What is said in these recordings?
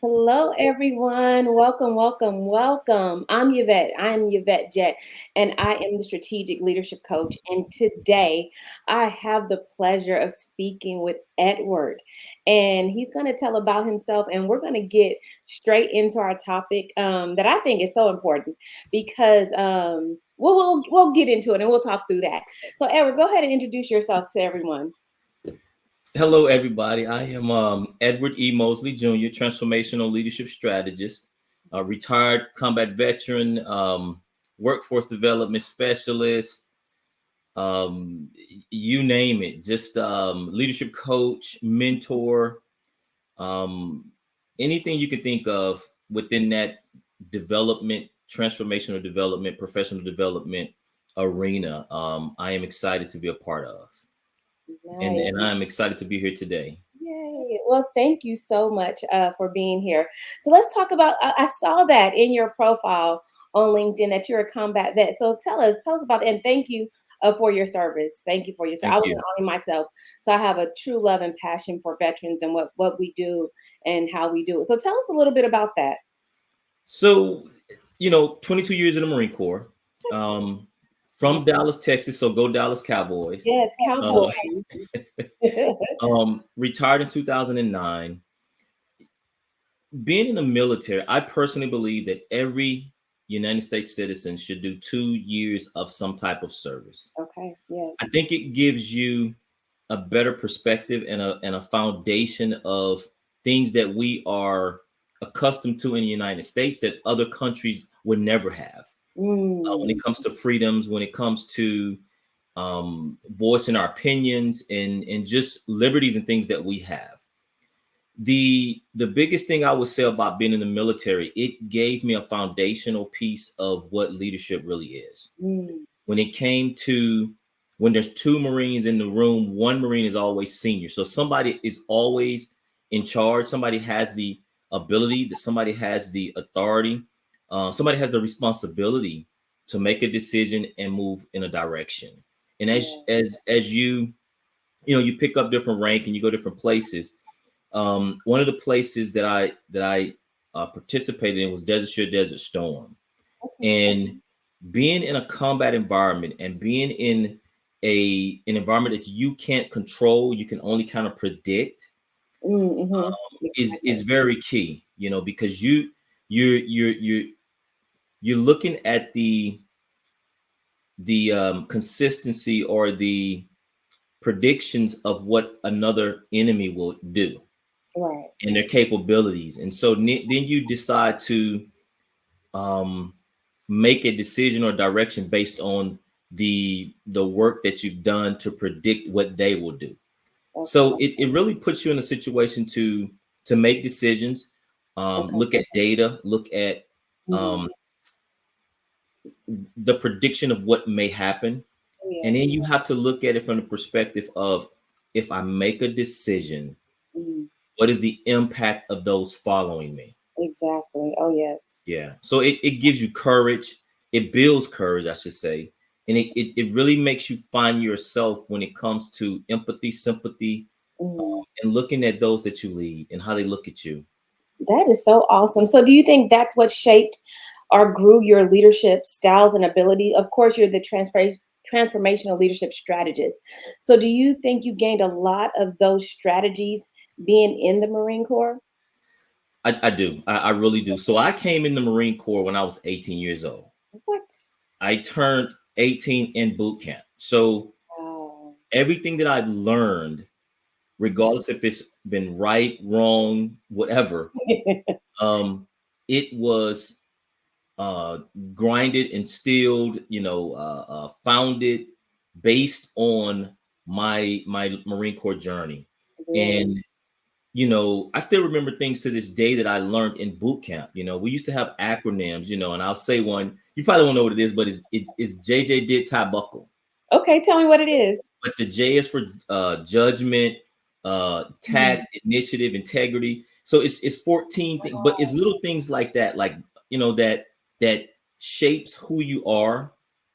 Hello, everyone. Welcome, welcome, welcome. I'm Yvette. I'm Yvette Jet, and I am the strategic leadership coach. And today I have the pleasure of speaking with Edward, and he's going to tell about himself. And we're going to get straight into our topic that I think is so important because we'll get into it and we'll talk through that. So, Edward, go ahead and introduce yourself to everyone. Hello, everybody. I am Edward E. Mosely Jr., transformational leadership strategist, a retired combat veteran, workforce development specialist, um, you name it, just leadership coach, mentor, um, anything you can think of within that development, transformational development, professional development arena. I am excited to be a part of, and Nice. I'm excited to be here today. Yay. Well, thank you so much for being here. So let's talk about. I saw that in your profile on LinkedIn that you're a combat vet. So tell us about it, and thank you for your service. Thank you for your service. I Thank was an you. army myself, so I have a true love and passion for veterans and what we do and how we do it. So tell us a little bit about that. So, 22 years in the Marine Corps, um, from Dallas, Texas. So go Dallas Cowboys. Yes, Uh, cowboys. retired in 2009. Being in the military, I personally believe that every United States citizen should do 2 years of some type of service. Okay. I Yes. think it gives you a better perspective and a foundation of things that we are accustomed to in the United States that other countries would never have. When Mm, it comes to freedoms, when it comes to voicing our opinions and just liberties and things that we have. The biggest thing I would say about being in the military, it gave me a foundational piece of what leadership really is. mm, When it came to when there's two Marines in the room, one Marine is always senior. So somebody is always in charge. Somebody has the ability, that somebody has the authority, somebody has the responsibility to make a decision and move in a direction. And as yeah. as as you pick up different rank and you go different places. One of the places that I participated in was Desert Shield, Desert Storm, Okay. and being in a combat environment and being in an environment that you can't control, you can only kind of predict, Mm-hmm. is Exactly. very key. Because you're looking at the consistency or the predictions of what another enemy will do Right. and their capabilities, and so then you decide to um, make a decision or direction based on the work that you've done to predict what they will do. So Okay. it really puts you in a situation to make decisions, Okay. look at data, look at Mhm. um, the prediction of what may happen, Oh, and yeah. then you have to look at it from the perspective of, if I make a decision, Mhm. what is the impact of those following me? Exactly. Oh, yes. Yeah. So it gives you courage. It builds courage, I should say. And it really makes you find yourself when it comes to empathy, sympathy, Mhm. and looking at those that you lead and how they look at you. That is so awesome. So, do you think that's what shaped or grew your leadership styles and ability? Of course, you're the transformational leadership strategist. So, do you think you gained a lot of those strategies being in the Marine Corps? I do. I really do. So I came in the Marine Corps when I was 18 years old. What? I turned 18 in boot camp. So Wow. everything that I've learned, regardless if it's been right, wrong, whatever, um, it was uh, grinded, instilled, founded based on my Marine Corps journey. Really? And I still remember things to this day that I learned in boot camp. We used to have acronyms, and I'll say one. You probably won't know what it is, but it's JJ did tie buckle. Okay, tell me what it is. But the J is for judgment, Mhm. tact, initiative, integrity. So it's 14 things, but it's little things like that, that shapes who you are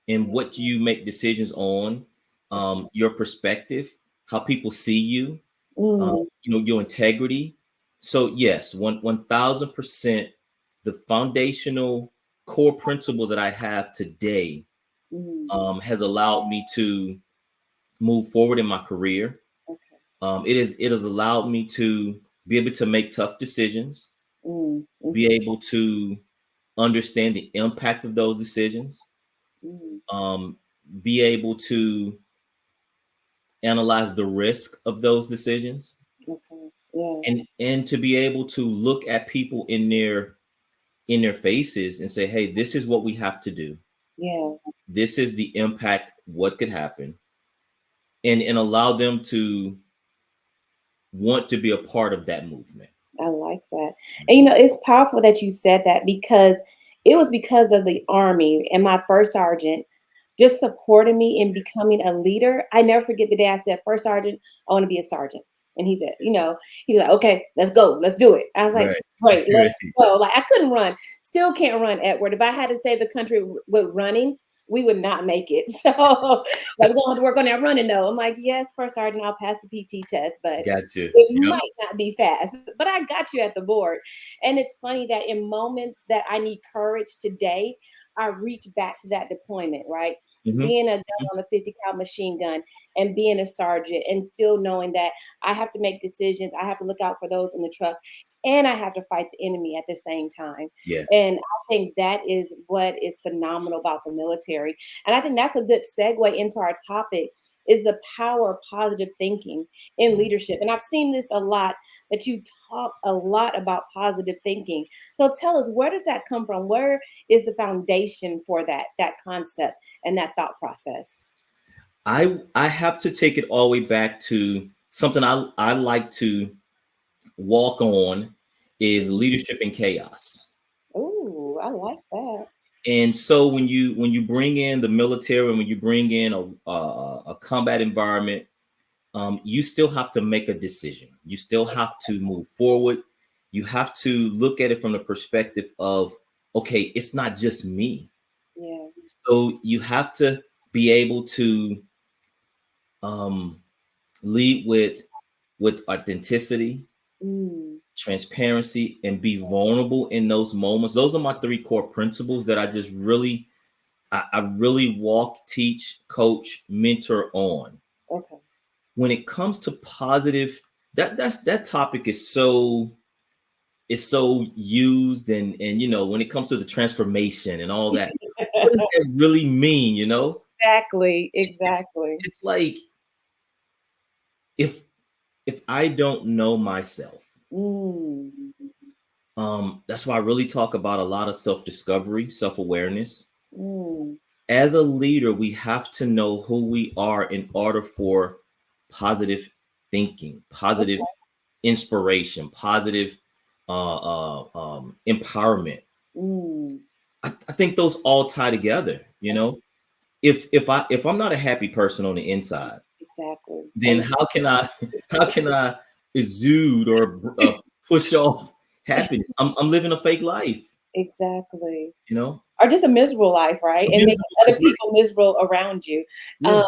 and what you make decisions on, your perspective, how people see you, Mm, your integrity. So yes, 1000%, the foundational core principles that I have today Mm, has allowed me to move forward in my career. okay. It has allowed me to be able to make tough decisions, Mm, be mhm, able to understand the impact of those decisions, mm, um, be able to analyze the risk of those decisions, okay. Yeah, and to be able to look at people in their faces and say, hey, this is what we have to do. yeah. This is the impact, what could happen, and allow them to want to be a part of that movement. I like that. And it's powerful that you said that because it was because of the Army and my first sergeant just supporting me in becoming a leader. I never forget the day I said, First Sergeant, I want to be a sergeant. And he said, he was like, okay, let's go, let's do it. I was like, Right. great, Right. let's go. Like, I couldn't run, still can't run, Edward. If I had to save the country with running, we would not make it. So, like, we're going to have to work on that running, though. I'm like, yes, First Sergeant, I'll pass the PT test, but Gotcha. it Yep. might not be fast, but I got you at the board. And it's funny that in moments that I need courage today, I reach back to that deployment, right? Hmm. Being a gun on a 50 cal machine gun and being a sergeant and still knowing that I have to make decisions, I have to look out for those in the truck, and I have to fight the enemy at the same time. Yeah. And I think that is what is phenomenal about the military. And I think that's a good segue into our topic is the power of positive thinking in Mm. leadership. And I've seen this a lot that you talk a lot about positive thinking. So tell us, where does that come from? Where is the foundation for that concept and that thought process? I have to take it all the way back to something I like to walk on is leadership in chaos. Ooh, I like that. And so when you bring in the military and when you bring in a combat environment, you still have to make a decision. You still have to move forward. You have to look at it from the perspective of, okay, it's not just me. Yeah. So you have to be able to um, lead with authenticity, Mm, transparency, and be vulnerable in those moments. Those are my three core principles that I really walk, teach, coach, mentor on. okay. When it comes to positive, that topic is so used, and when it comes to the transformation and all that, what does that really mean? Exactly. It's Exactly. it's like if if I don't know myself, Mm, that's why I really talk about a lot of self-discovery, self-awareness. mm. As a leader, we have to know who we are in order for positive thinking, positive Okay. inspiration, positive empowerment. Mm. I think those all tie together. If I'm not a happy person on the inside, Exactly. then how can I exude or push off happiness? I'm living a fake life. Exactly. You know, Or just a miserable life, right? a And making miserable other life, right? people miserable around you. Yeah. Um,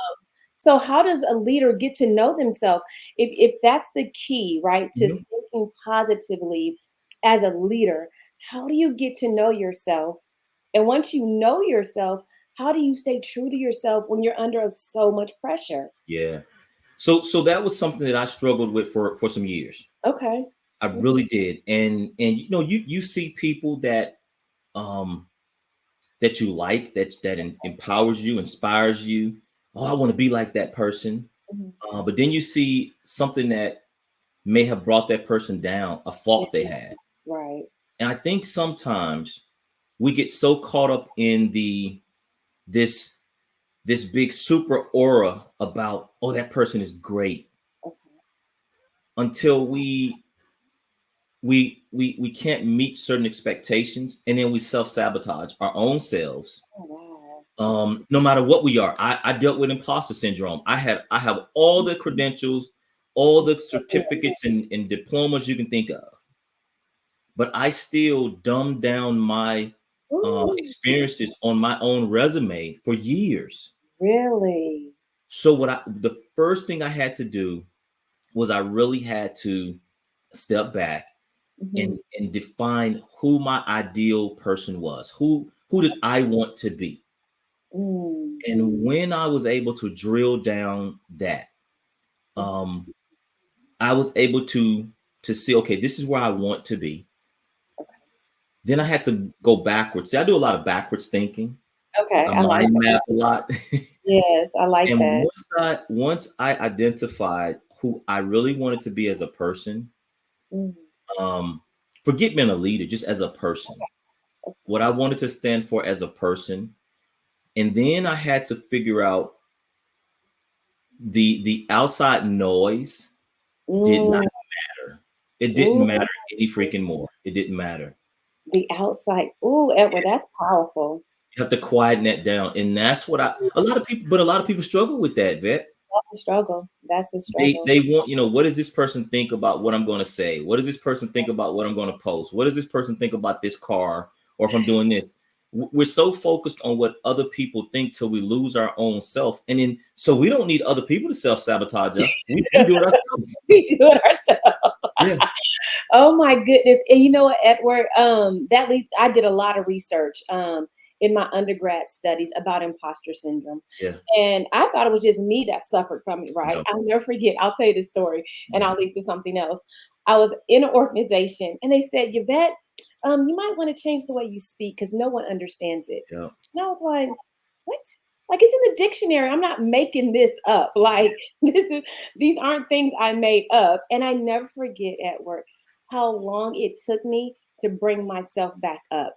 so how does a leader get to know themselves? If that's the key, right, to Mhm. thinking positively as a leader, how do you get to know yourself? And once you know yourself, how do you stay true to yourself when you're under so much pressure? Yeah. So that was something that I struggled with for some years. Okay. I really did. And you see people um that you like, that empowers you, inspires you. Oh, I want to be like that person. Mhm. But then you see something that may have brought that person down, a Yeah, fault they had. right. And I think sometimes we get so caught up in this this big super aura about, oh, that person is great, Okay. until we can't meet certain expectations, and then we self-sabotage our own selves. Oh, wow. No matter what we are, I dealt with imposter syndrome. I have all the credentials, all the certificates and diplomas you can think of, but I still dumbed down my Ooh, experiences on my own resume for years. really? So the first thing I had to do was I really had to step back Mhm. and define who my ideal person was. Who did I want to be? Mm. And when I was able to drill down that, Mhm. um, I was able to see, okay, this is where I want to be. Okay. Then I had to go backwards. See, I do a lot of backwards thinking. Okay, I I like mind that. map a lot. Yes, I like And that. once I identified who I really wanted to be as a person, Mm. um, forget being a leader, just as a person, what I wanted to stand for as a person, and then I had to figure out the outside noise did not Mm. matter. It didn't Ooh, matter any freaking more. It didn't matter. the outside. Ooh, Edward, that's powerful. You have to quieten that down, and that's what a lot of people struggle with that, vet. That's a struggle. That's a they struggle. they want, what does this person think about what I'm going to say? What does this person think about what I'm going to post? What does this person think about this car, or if I'm doing this? We're so focused on what other people think till we lose our own self, and then so we don't need other people to self-sabotage us. We do it ourselves. We do it ourselves. Yeah, Oh my goodness. And you know what, Edward? That leads I did a lot of research in my undergrad studies about imposter syndrome. yeah. And I thought it was just me that suffered from it, right? No, I'll never forget. I'll tell you this story and no. I'll lead to something else. I was in an organization and they said, Yvette, you might want to change the way you speak because no one understands it. Yeah, And I was like, what? Like it's in the dictionary. I'm not making this up. Like these aren't things I made up. And I never forget at work how long it took me to bring myself back up.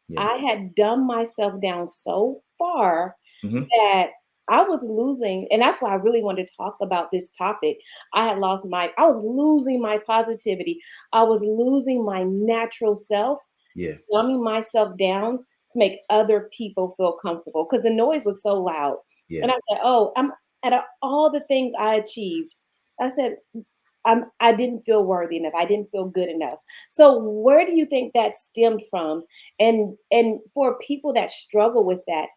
yeah. I had dumbed myself down so far Hmm. that I was losing, and that's why I really wanted to talk about this topic. I was losing my positivity. I was losing my natural self, Yeah, dumbing myself down to make other people feel comfortable because the noise was so loud. yeah, And I said, "Oh, I'm out of all the things I achieved." I said, I didn't feel worthy enough. I didn't feel good enough. So where do you think that stemmed from? And for people that struggle with that,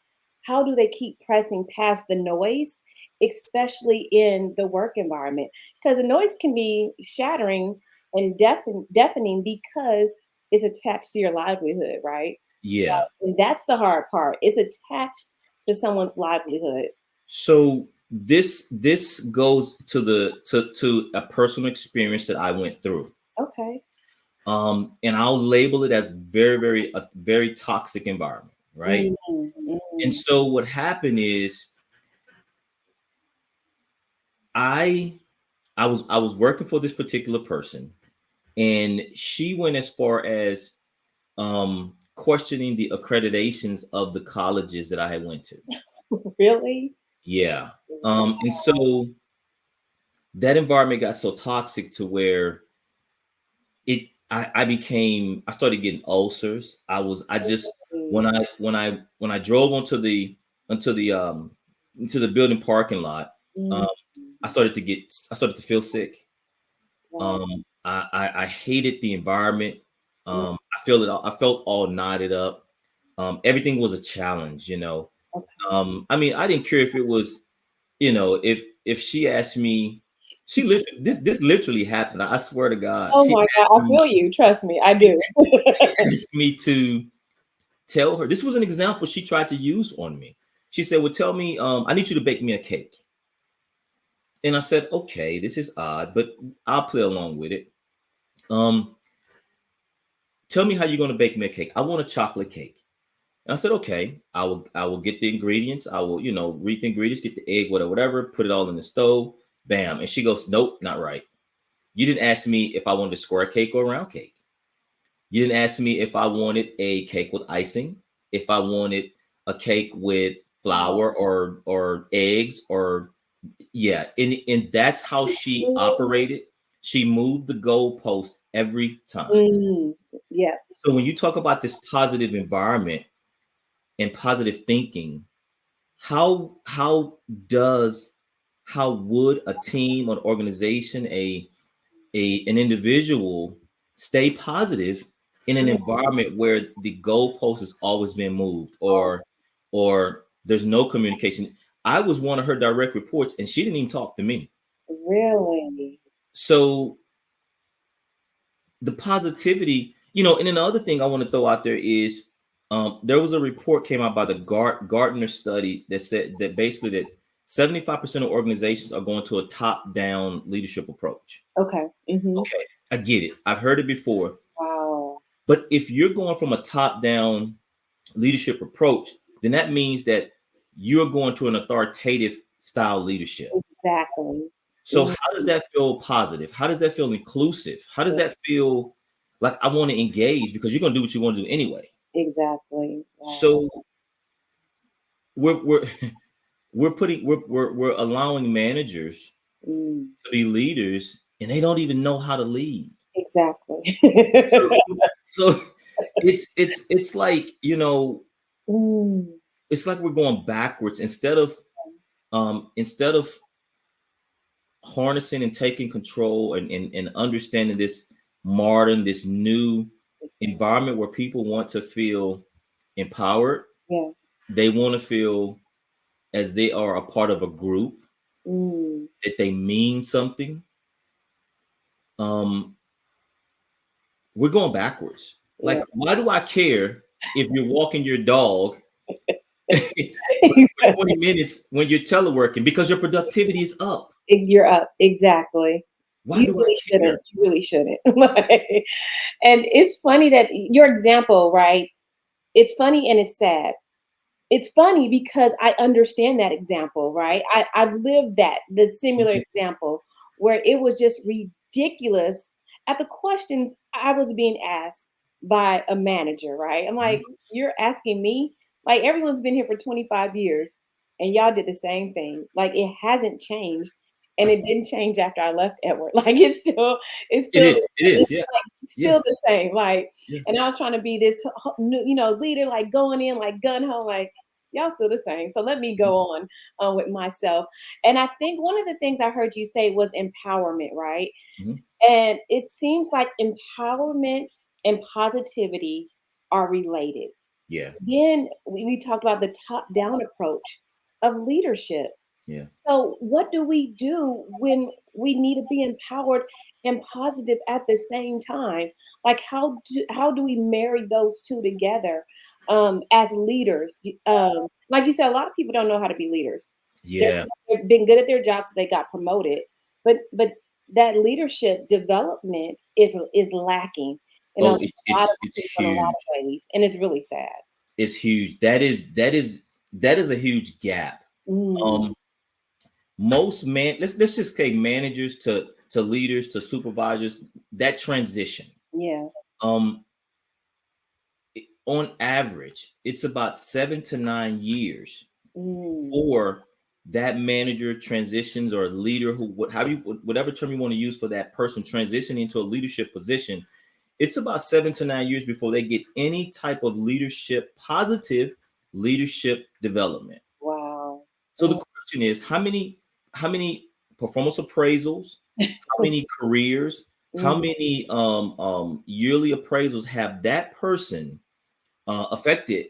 how do they keep pressing past the noise, especially in the work environment? Because the noise can be shattering and deafening because it's attached to your livelihood, right? yeah. And that's the hard part. It's attached to someone's livelihood. So this goes to a personal experience that I went through. Okay. And I'll label it as a very toxic environment, right? Mm, And mm. so what happened is I I was working for this particular person, and she went as far as questioning the accreditations of the colleges that I had went to. Really? Yeah. And so that environment got so toxic to where I started getting ulcers. I just Mm, when I drove onto the building parking lot, mm. um, I started to feel sick. Wow. I hated the environment. Mm, I felt all knotted up. Everything was a challenge, you know. okay. I mean, I didn't care if it was, if she asked me, she literally this literally happened. I swear to God, Oh my God, I feel you. Trust me, I she do. she asked me to tell her. This was an example she tried to use on me. She said, "Well, tell me, I need you to bake me a cake." And I said, "Okay, this is odd, but I'll play along with it. Um, Tell me how you're going to bake me a cake. I want a chocolate cake." And I said, "Okay, I will get the ingredients. I will, read the ingredients, get the egg, whatever, put it all in the stove. Bam." And she goes, "Nope, not right. You didn't ask me if I wanted a square cake or a round cake. You didn't ask me if I wanted a cake with icing, if I wanted a cake with Oh, flour or eggs or yeah." And that's how she operated. She moved the goalpost every time. mm, yeah. So when you talk about this positive environment and positive thinking, how does how would a team, an organization, an individual stay positive in an Mm, environment where the goalpost has always been moved, oh, or there's no communication? I was one of her direct reports, and she didn't even talk to me. really? So the positivity, and then the other thing I want to throw out there is there was a report came out by the Gardner study that said that basically that 75% of organizations are going to a top-down leadership approach. Okay. Okay, I get it. I've heard it before. Wow. But if you're going from a top-down leadership approach, then that means that you're going to an authoritative style leadership. Exactly. So Mhm. how does that feel positive? How does that feel inclusive? How does that feel like I want to engage because you're going to do what you want to do anyway? Exactly. Wow. So we're we're allowing managers Mm. to be leaders and they don't even know how to lead. Exactly. So so it's like, Mm. it's like we're going backwards instead of harnessing and taking control and understanding this new Exactly. environment where people want to feel empowered. Yeah. They want to feel as they are a part of a group, Mm. that they mean something. Um, we're going backwards. Yeah. Like, why do I care if you're walking your dog for Exactly. 20 minutes when you're teleworking because your productivity is up? You're up. Exactly. Why You do I really care? shouldn't. You really shouldn't. Like, and it's funny that your example, right? It's funny and it's sad. It's funny because I understand that example, right? I've lived the similar Mhm. example where it was just ridiculous at the questions I was being asked by a manager, right? I'm like, you're asking me? Like everyone's been here for 25 years and y'all did the same thing. Like it hasn't changed. And it didn't change after I left Edward. Like it's It still is. It is. it's Yeah. like Yeah. still the same. Like, Yeah. and I was trying to be this new, leader, like going in, like gun ho, like y'all still the same. So let me go on with myself. And I think one of the things I heard you say was empowerment, right? Mhm. And it seems like empowerment and positivity are related. Yeah. Then we talked about the top down approach of leadership. Yeah. So, what do we do when we need to be empowered and positive at the same time? Like, how do we marry those two together as leaders? Like you said, a lot of people don't know how to be leaders. They're, Yeah. they've been good at their jobs, so they got promoted, but that leadership development is lacking in a Oh, lot of it's people in a lot huge. of ways, and it's really sad. It's huge. That is a huge gap. Mm, Um, most let's just say managers to leaders to supervisors, that transition. yeah. Um, on average, it's about 7 to 9 years Mm, for that manager transitions or leader whatever term you want to use for that person transitioning into a leadership position. It's about 7 to 9 years before they get any type of positive leadership development. wow. So the question is, how many performance appraisals, how many careers, how Mm. many yearly appraisals have that person affected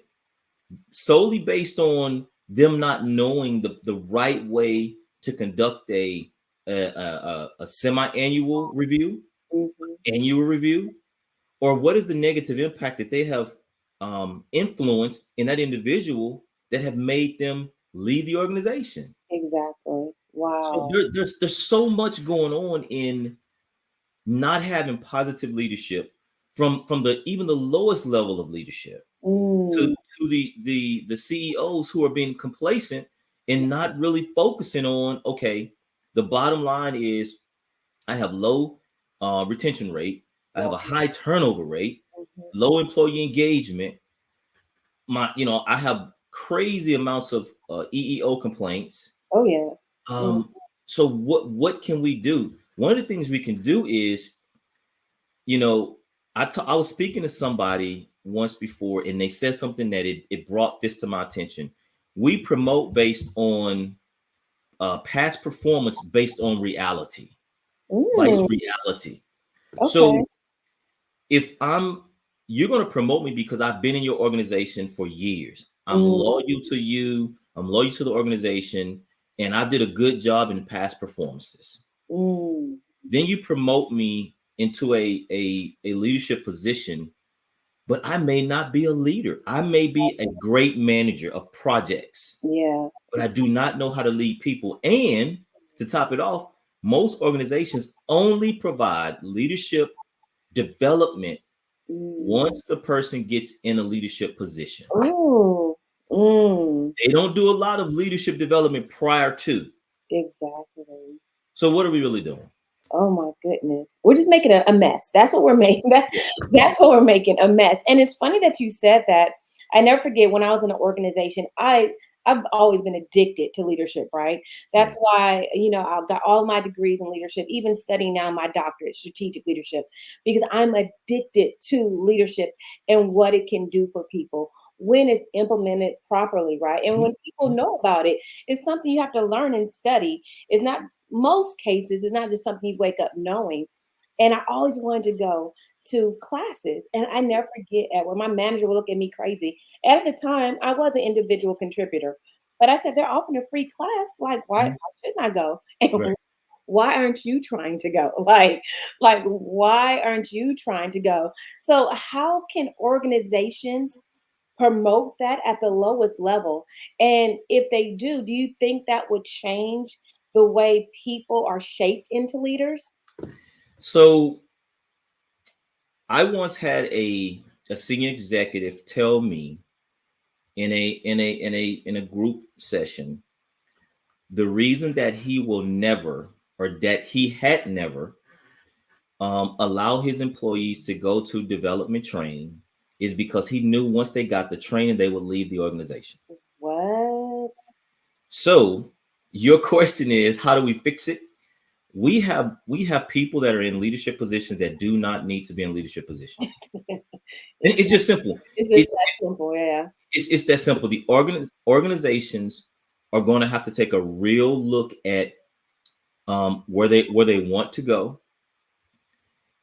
solely based on them not knowing the right way to conduct a semi-annual review, Mhm. annual review, or what is the negative impact that they have influenced in that individual that have made them leave the organization. Exactly. So Wow. there's so much going on in not having positive leadership from the even the lowest level of leadership to Mm. the CEOs who are being complacent and not really focusing on, okay, the bottom line is I have low retention rate, I have Wow. a high turnover rate, Mhm. low employee engagement. I have crazy amounts of EEO complaints. Oh, yeah. Mm. Um, so what can we do? One of the things we can do is, you know, I was speaking to somebody once before, and they said something that it brought this to my attention. We promote based on past performance, based on reality, vice Mm. reality. So Okay. if you're going to promote me because I've been in your organization for years. I'm Mm. loyal to you. I'm loyal to the organization, and I did a good job in past performances. Mm. Then you promote me into a leadership position, but I may not be a leader. I may be a great manager of projects, Yeah. but I do not know how to lead people. And to top it off, most organizations only provide leadership development Mm. once the person gets in a leadership position. Ooh. Mm. They don't do a lot of leadership development prior to. Exactly. So what are we really doing? Oh my goodness. We're just making a mess. That's what we're making. Yeah. That's what we're making, a mess. And it's funny that you said that. I never forget when I was in an organization, I've always been addicted to leadership, right? Yeah. That's why, I got all my degrees in leadership, even studying now my doctorate, strategic leadership, because I'm addicted to leadership and what it can do for people when it's implemented properly, right? And when people Mhm. know about it, it's something you have to learn and study. It's not most cases, it's not just something you wake up knowing. And I always wanted to go to classes. And I never forget at where my manager would look at me crazy. At the time, I was an individual contributor. But I said, they're offering a free class. Like, why Mhm. shouldn't I go? Right. And why aren't you trying to go? Like, why aren't you trying to go? So how can organizations promote that at the lowest level? And if they do you think that would change the way people are shaped into leaders? So I once had a senior executive tell me in a group session, the reason that he will never, or that he had never, allow his employees to go to development training is because he knew once they got the training they would leave the organization. What? So your question is, how do we fix it? We have people that are in leadership positions that do not need to be in leadership positions. And it's just simple. It's It, just that simple, yeah. it's that simple. The organizations are going to have to take a real look at where they want to go.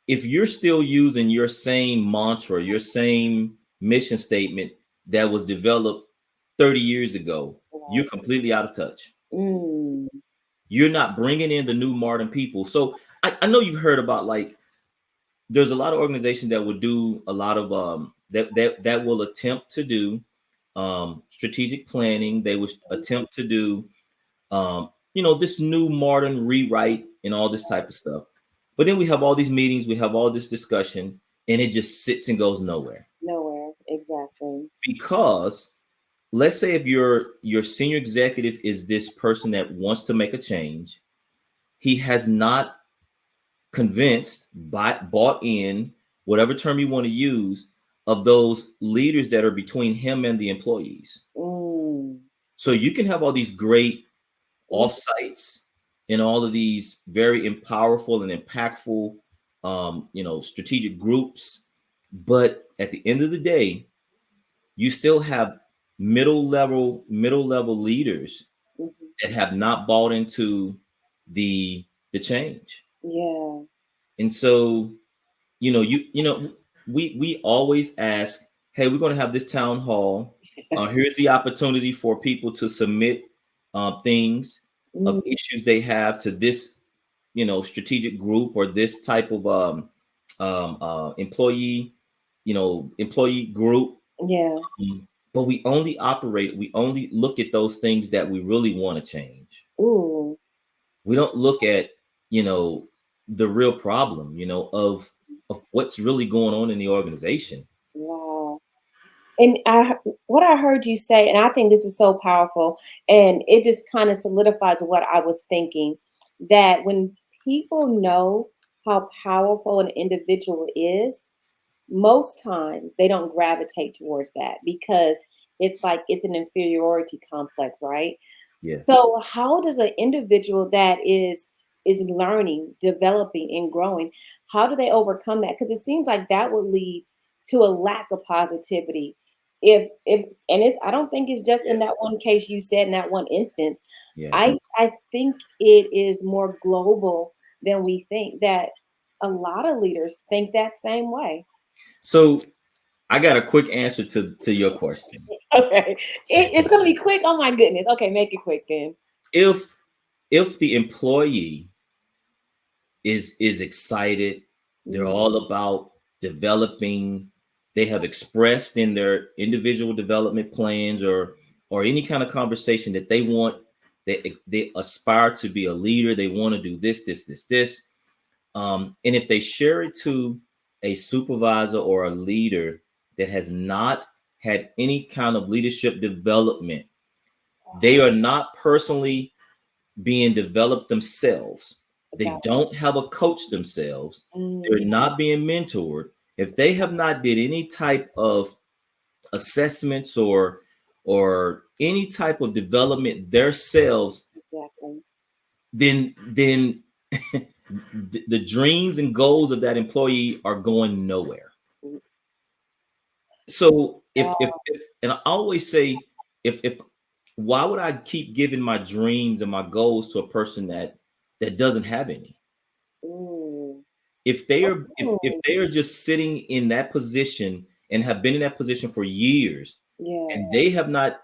If you're still using your same mantra, your same mission statement that was developed 30 years ago, you're Right. completely out of touch. Mm. You're not bringing in the new modern people. So I know you've heard about, like, there's a lot of organizations that will do a lot of that will attempt to do strategic planning. They will attempt to do this new modern rewrite and all this type of stuff. But then we have all these meetings, we have all this discussion, and it just sits and goes nowhere. Nowhere. Exactly. Because let's say if your senior executive is this person that wants to make a change, he has not convinced, bought in, whatever term you want to use, of those leaders that are between him and the employees. Mm. So you can have all these great Mm. offsites and all of these very powerful and impactful strategic groups, but at the end of the day you still have middle level leaders Mhm. that have not bought into the change. Yeah. And so we always ask, hey, we're going to have this town hall. Here's the opportunity for people to submit things of Mm. issues they have to this strategic group or this type of employee group. Yeah. But we only look at those things that we really want to change. Ooh. We don't look at you know the real problem of what's really going on in the organization. Wow. And what I heard you say, and I think this is so powerful, and it just kind of solidifies what I was thinking, that when people know how powerful an individual is, most times they don't gravitate towards that because it's like it's an inferiority complex, right? Yes. So how does an individual that is learning, developing, and growing, how do they overcome that? Because it seems like that would lead to a lack of positivity. If and it's I don't think it's just Yeah. in that one case you said in that one instance. Yeah. I think it is more global than we think, that a lot of leaders think that same way. So I got a quick answer to your question. Okay. It's gonna be quick. Oh my goodness. Okay, make it quick then. If the employee is excited, They're Mm, all about developing. They have expressed in their individual development plans or any kind of conversation that they want. They aspire to be a leader. They want to do this. And if they share it to a supervisor or a leader that has not had any kind of leadership development, they wow. are not personally being developed themselves. They Got don't have a coach themselves. They're mm, not being mentored. If they have not did any type of assessments or any type of development themselves, exactly. then the dreams and goals of that employee are going nowhere. Mm, So oh, if and I always say if why would I keep giving my dreams and my goals to a person that doesn't have any? mm, If mm, they are just sitting in that position and have been in that position for years yeah, and they have not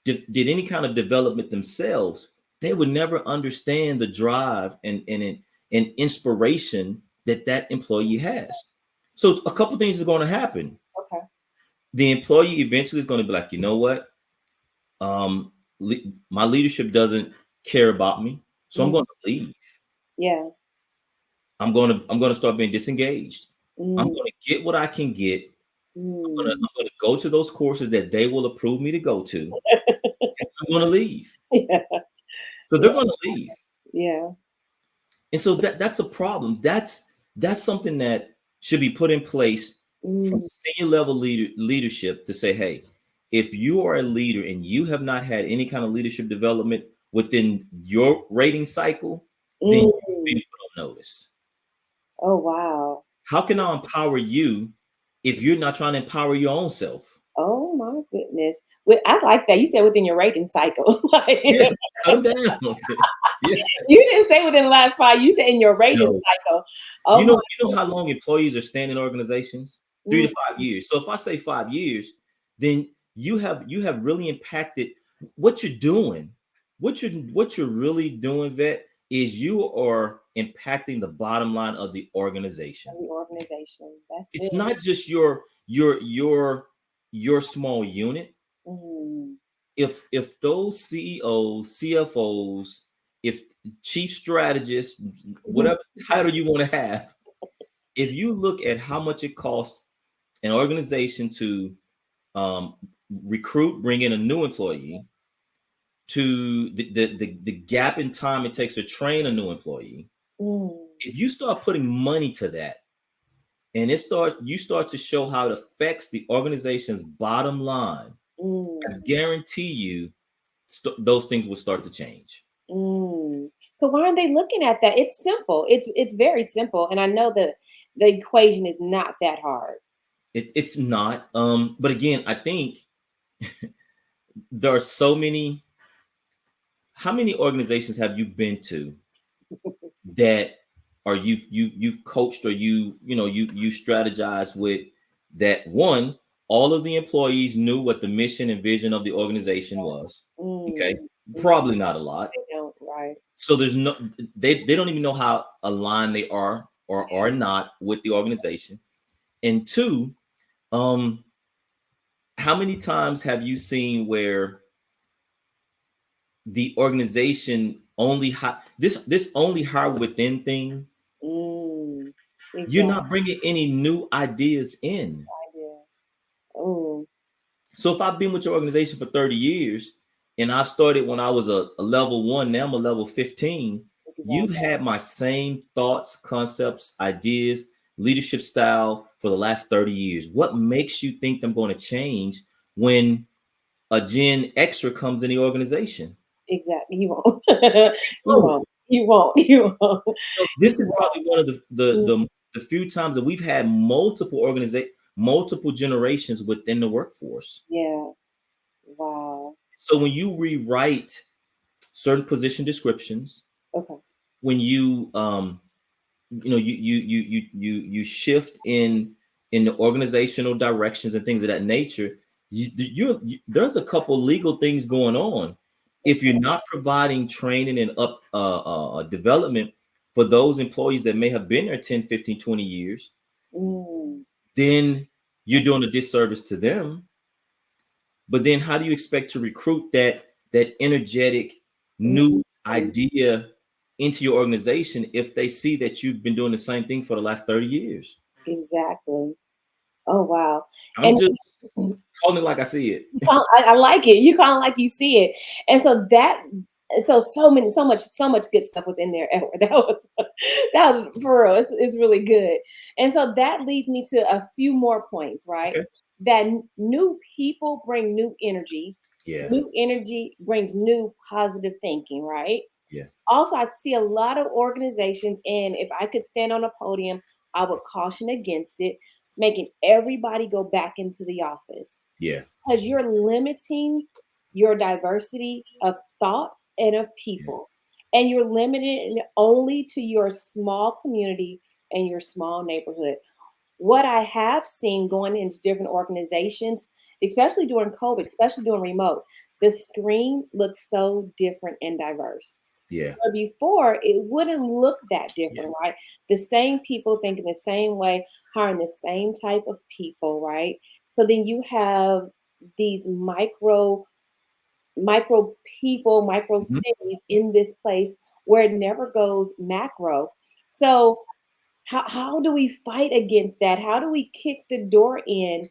did any kind of development themselves, they would never understand the drive and inspiration that that employee has. So a couple things is going to happen. okay. The employee eventually is going to be like, you know what? Um, my leadership doesn't care about me, so I'm Mm, going to leave. yeah. I'm gonna start being disengaged. I'm Mm, gonna get what I can get. mm, I'm gonna go to those courses that they will approve me to go to. I'm gonna leave. yeah, So yeah, they're gonna leave. yeah. And so that's a problem. That's something that should be put in place from Mm, senior level leadership to say, hey, if you are a leader and you have not had any kind of leadership development within your rating cycle, then you've mm. been put on notice. Oh, wow. How can I empower you if you're not trying to empower your own self? Oh my goodness. I like that. You said within your rating cycle. Like, Yeah, cut them down. Yeah, you didn't say within the last 5, you said in your rating no. cycle. You Oh know, my how long employees are staying in organizations? Three mm, to 5 years. So if I say 5 years, then you have really impacted what you're doing. What you're really doing, vet, is you are impacting the bottom line of the organization. the organization. That's It's it. not just your small unit. Mm, If those CEOs, CFOs, if chief strategists, mhm, whatever title you want to have, if you look at how much it costs an organization to um, recruit, bring in a new employee, to the gap in time it takes to train a new employee, mm, if you start putting money to that and you start to show how it affects the organization's bottom line, I mm, guarantee you those things will start to change. mm. So why aren't they looking at that? It's simple. It's very simple, and I know that the equation is not that hard. It's not. But again, I think there are so many. How many organizations have you been to that are you've coached or you strategized with that one, all of the employees knew what the mission and vision of the organization was. Okay, Mm, mm, probably not a lot. they don't, right? So there's no they don't even know how aligned they are or are not with the organization. And two, um, how many times have you seen where the organization only this only hire within thing? Mm, You're exactly. not bringing any new ideas in. Yes. Oh, So if I've been with your organization for 30 years and I've started when I was a level one, now I'm a level 15, you've exactly. had my same thoughts, concepts, ideas, leadership style for the last 30 years. What makes you think I'm going to change when a Gen Xer comes in the organization? Exactly. You won't. You Oh, won't. You won't. You won't. so You this is won't. probably one of Mm, the few times that we've had multiple generations within the workforce. yeah. Wow. So when you rewrite certain position descriptions, Okay. when you shift in the organizational directions and things of that nature, there's a couple legal things going on if Okay. you're not providing training and up development for those employees that may have been there 10, 15, 20 years, Mm. then you're doing a disservice to them. But then how do you expect to recruit that energetic new Mm. idea into your organization if they see that you've been doing the same thing for the last 30 years? Exactly. Oh, wow. I'm And just calling it like I see it. I like it. You kind of like you see it. And so that so much good stuff was in there, Edward. That was for real. It's really good. And so that leads me to a few more points, right? Okay. That new people bring new energy. Yeah. New energy brings new positive thinking, right? Yeah. Also, I see a lot of organizations, and if I could stand on a podium, I would caution against it, making everybody go back into the office Yeah. because you're limiting your diversity of thought and of Yeah. people. And you're limited only to your small community and your small neighborhood. What I have seen going into different organizations, especially during COVID, especially during remote, the screen looks so different and diverse. Yeah. Where before, it wouldn't look that Yeah. different, right? The same people thinking the same way, hiring the same type of people, right? So then you have these micro people, micro Mhm. cities in this place where it never goes macro. So how do we fight against that? How do we kick the door in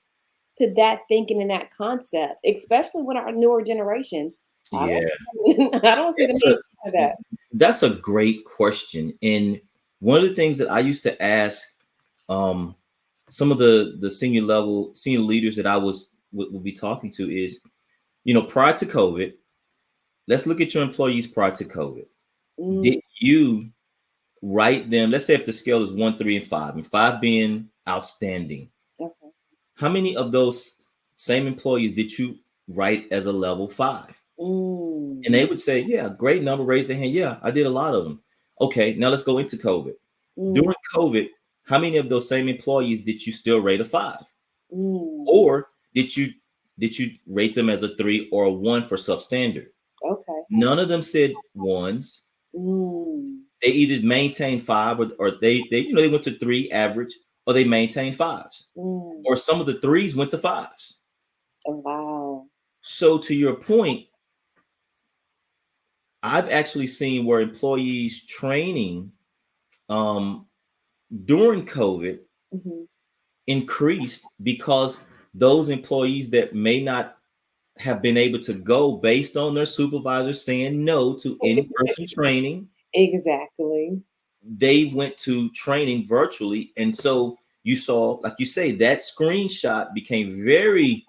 to that thinking and that concept, especially with our newer generations? I Yeah. don't I don't see the It's need a for that. That's a great question. And one of the things that I used to ask um, some of the senior leaders that I would be talking to is, prior to COVID, let's look at your employees prior to COVID. Did Mm, you write them? Let's say if the scale is 1, 3, and five being outstanding, okay. how many of those same employees did you write as a level 5? And Mm, they would say, yeah, great number, raise their hand. Yeah, I did a lot of them. Okay, now let's go into COVID. mm, During COVID, how many of those same employees did you still rate a 5? mm. Or did you rate them as a 3 or a 1 for substandard? Okay. None of them said ones. Mm, They either maintained 5 or they went to 3 average, or they maintained 5s. mm. Or some of the 3s went to 5s. Oh, wow. So to your point, I've actually seen where employees training um, during COVID Hmm. increased because those employees that may not have been able to go based on their supervisor saying no to in-person training, Exactly. they went to training virtually. And so you saw, like you say, that screenshot became very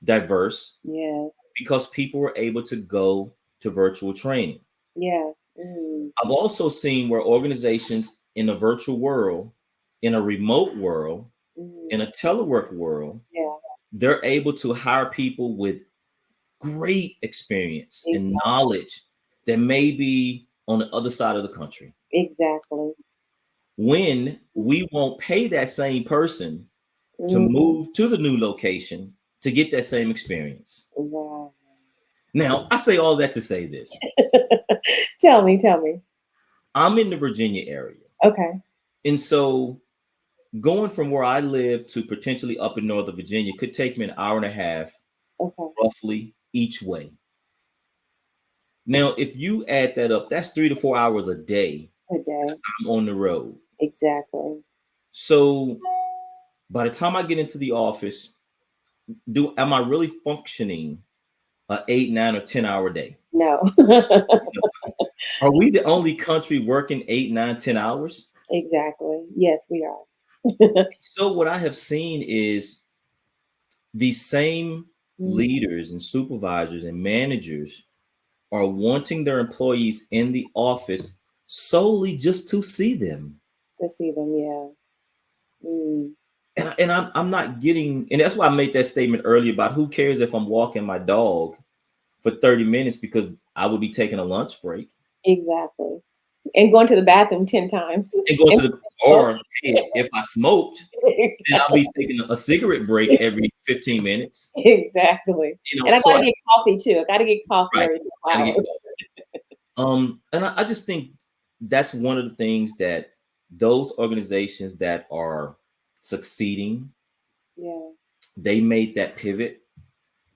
diverse Yes. because people were able to go to virtual training. Yeah. Mm, I've also seen where organizations in a virtual world, in a remote world, in mm. a telework world, Yeah. they're able to hire people with great experience and Exactly. knowledge that may be on the other side of the country. Exactly. When we won't pay that same person to Mm, move to the new location to get that same experience. wow. Now, I say all that to say this. Tell me. Tell me. I'm in the Virginia area. Okay. And so going from where I live to potentially up in Northern Virginia could take me an hour and a half, Okay. roughly, each way. Now, if you add that up, that's 3 to 4 hours a day A day. I'm on the road. Exactly. So by the time I get into the office, am I really functioning a 8, 9, or 10 hour day? No. You know, are we the only country working 8, 9, 10 hours? Exactly. Yes, we are. So what I have seen is these same Mm, leaders and supervisors and managers are wanting their employees in the office solely just to see them. to see them. Yeah. Mm, And I'm not getting, and that's why I made that statement earlier about who cares if I'm walking my dog for 30 minutes because I would be taking a lunch break exactly. And going to the bathroom 10 times. and going And to the, smoke. or hey, if I smoked, then I'll Exactly. be taking a cigarette break every 15 minutes. Exactly. And I So gotta get coffee too. I gotta get coffee right, every couple gotta get hours. caught. And I just think that's one of the things that those organizations that are succeeding, Yeah. they made that pivot.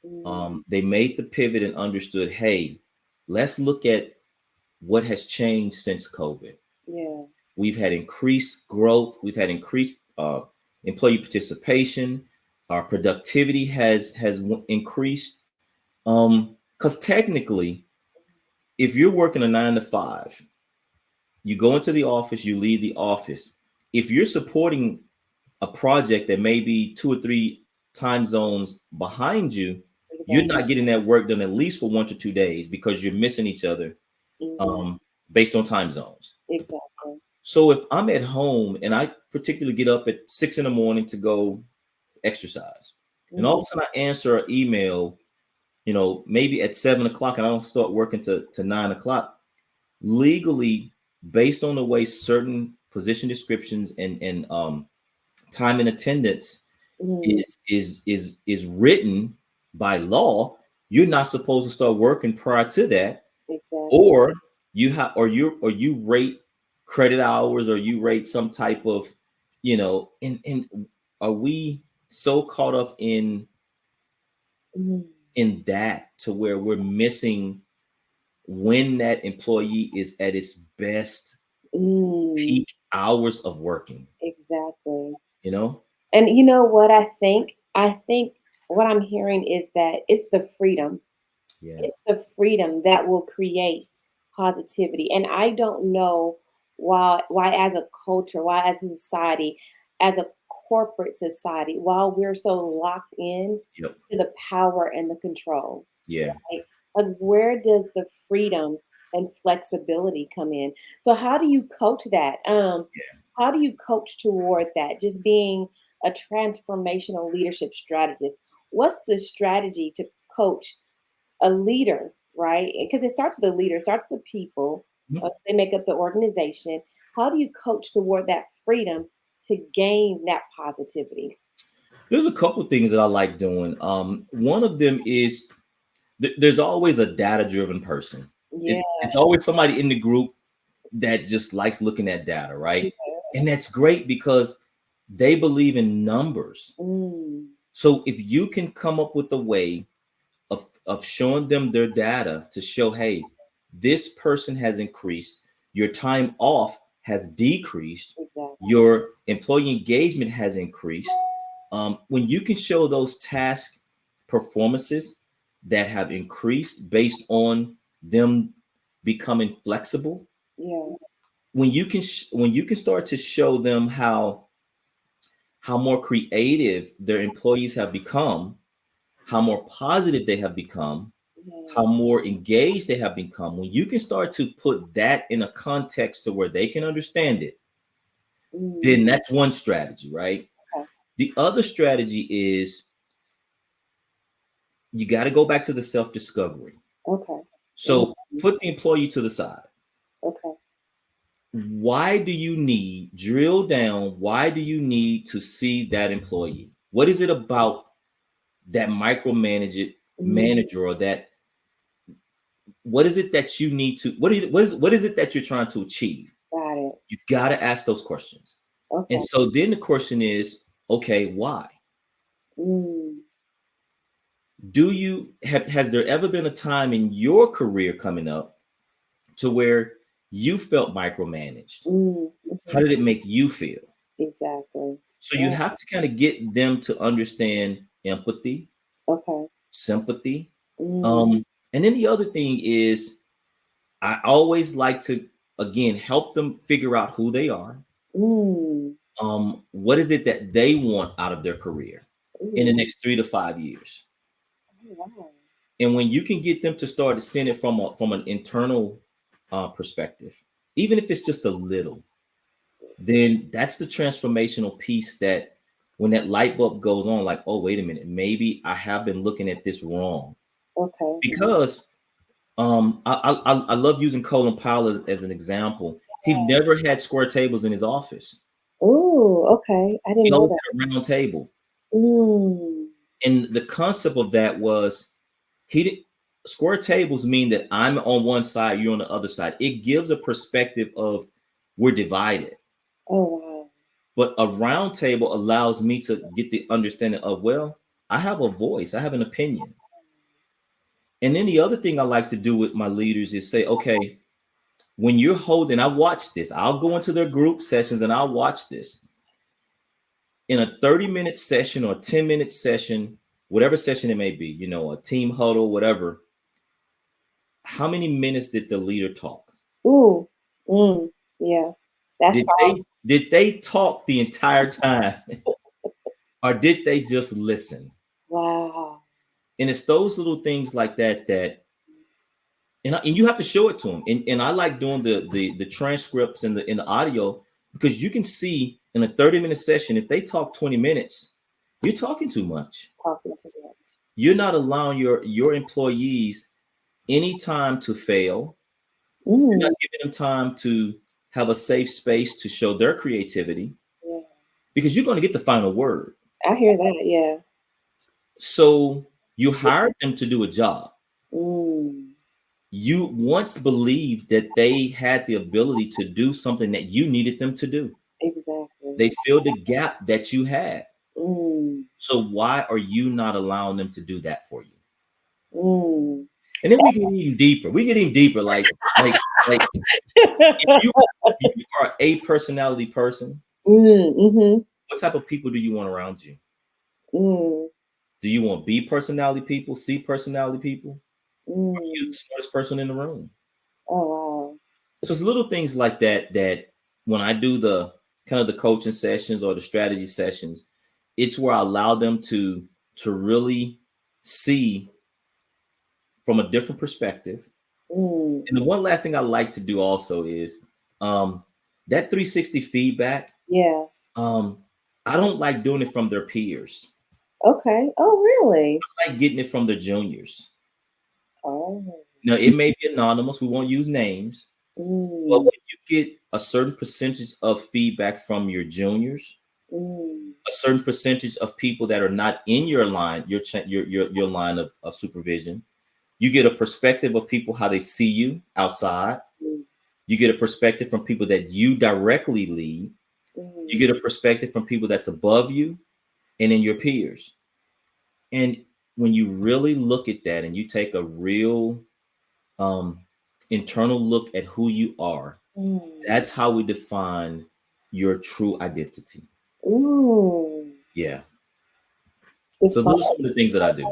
Mm, They made the pivot and understood, hey, let's look at what has changed since COVID. yeah. We've had increased growth. We've had increased employee participation. Our productivity has increased. Because technically, if you're working a 9 to 5, you go into the office, you leave the office. If you're supporting a project that may be 2 or 3 time zones behind you, you're Exactly. not getting that work done at least for 1 to 2 days because you're missing each other Hmm. um, based on time zones. Exactly. So if I'm at home and I particularly get up at 6 in the morning to go exercise, and all Hmm. of a sudden I answer an email, maybe at 7 o'clock, and I don't start working to 9 o'clock, legally, based on the way certain position descriptions and time and attendance Hmm. is written by law, you're not supposed to start working prior to that, Exactly. or you rate credit hours, or you rate some type of, and are we so caught up Mm, in that to where we're missing when that employee is at its best mm, peak hours of working, exactly. you know? And you know what I think? I think what I'm hearing is that it's the freedom. Yeah. It's the freedom that will create positivity. And I don't know why as a culture, why as a society, as a corporate society, while we're so locked in Yep. to the power and the control, Yeah. right? Like where does the freedom and flexibility come in? So how do you coach that? How do you coach toward that? Just being a transformational leadership strategist. What's the strategy to coach a leader, right? Because it starts with the leader, it starts with the people. Mhm. They make up the organization. How do you coach toward that freedom to gain that positivity? There's a couple of things that I like doing. One of them is there's always a data driven person. Yeah. It's always somebody in the group that just likes looking at data, right? Yeah. And that's great because they believe in numbers. Mm, So if you can come up with a way of showing them their data to show, hey, this person has increased, your time off has decreased, exactly. your employee engagement has increased. When you can show those task performances that have increased based on them becoming flexible, Yeah. when you can start to show them how more creative their employees have become, how more positive they have become, Yeah. how more engaged they have become, when you can start to put that in a context to where they can understand it, Mm, then that's one strategy, right? okay. The other strategy is you got to go back to the self discovery. Okay. So Mm, put the employee to the side. okay. Why do you need, drill down, why do you need to see that employee? What is it about that Mm, manager, or that, what is it that you need to, what is it that you're trying to achieve? got it. You got to ask those questions. And Okay. so then the question is, okay, why? Mm, Do you have, has there ever been a time in your career coming up to where you felt micromanaged? How mhm. did it make you feel? Exactly. So you Yeah. have to kind of get them to understand empathy, Okay. sympathy. Mm, Um, and then the other thing is, I always like to, again, help them figure out who they are. mm. What is it that they want out of their career in the Ooh, next 3 to 5 years? wow. And when you can get them to start to seeing it from an internal perspective, even if it's just a little, then that's the transformational piece that when that light bulb goes on, like, oh, wait a minute, maybe I have been looking at this wrong. Okay. Because I love using Colin Powell as an example. He never had square tables in his office. Ooh, okay. I didn't He know always that. had a round table. Mm, And the concept of that was he did. square tables mean that I'm on one side, you're on the other side. It gives a perspective of we're divided. Oh, wow. But a round table allows me to get the understanding of, well, I have a voice, I have an opinion. And then the other thing I like to do with my leaders is say, okay, when you're holding, I watch this, I'll go into their group sessions and I'll watch this. In a 30-minute session or a 10-minute session, whatever session it may be, a team huddle, whatever, how many minutes did the leader talk? Ooh. Mm. Yeah. That's Did they talk the entire time or did they just listen? wow. And it's those little things like that and you have to show it to them. And I like doing the transcripts and the audio, because you can see in a 30-minute session, if they talk 20 minutes, you're talking too much. Talking to them. You're not allowing your employees any time to fail. You're not Mm. giving them time to have a safe space to show their creativity, Yeah. because you're going to get the final word. I hear that. Yeah. So you hired them to do a job. Mm. You once believed that they had the ability to do something that you needed them to do. Exactly. They filled the gap that you had. Mm. So why are you not allowing them to do that for you? Mm. And then we get even deeper. We get even deeper. Like if you are a personality person, Mm. Mm-hmm. what type of people do you want around you? Mm. Do you want B personality people, C personality people? Or are you the Mm. smartest person in the room? Oh, wow. So it's little things like that when I do the kind of the coaching sessions or the strategy sessions, it's where I allow them to really see from a different perspective. Mm. And the one last thing I like to do also is um, that 360 feedback. Yeah. Um, I don't like doing it from their peers. Okay. Oh, really? I like getting it from the juniors. Oh. Now it may be anonymous. We won't use names, but Mm. when you get a certain percentage of feedback from your juniors, Mm. a certain percentage of people that are not in your line, your line of supervision, you get a perspective of people how they see you outside. Mm. You get a perspective from people that you directly lead. You Mm. get a perspective from people that's above you and in your peers. And when you really look at that and you take a real um, internal look at who you are, Mm. that's how we define your true identity. Ooh. Yeah. So Define. those are some of the things that I do.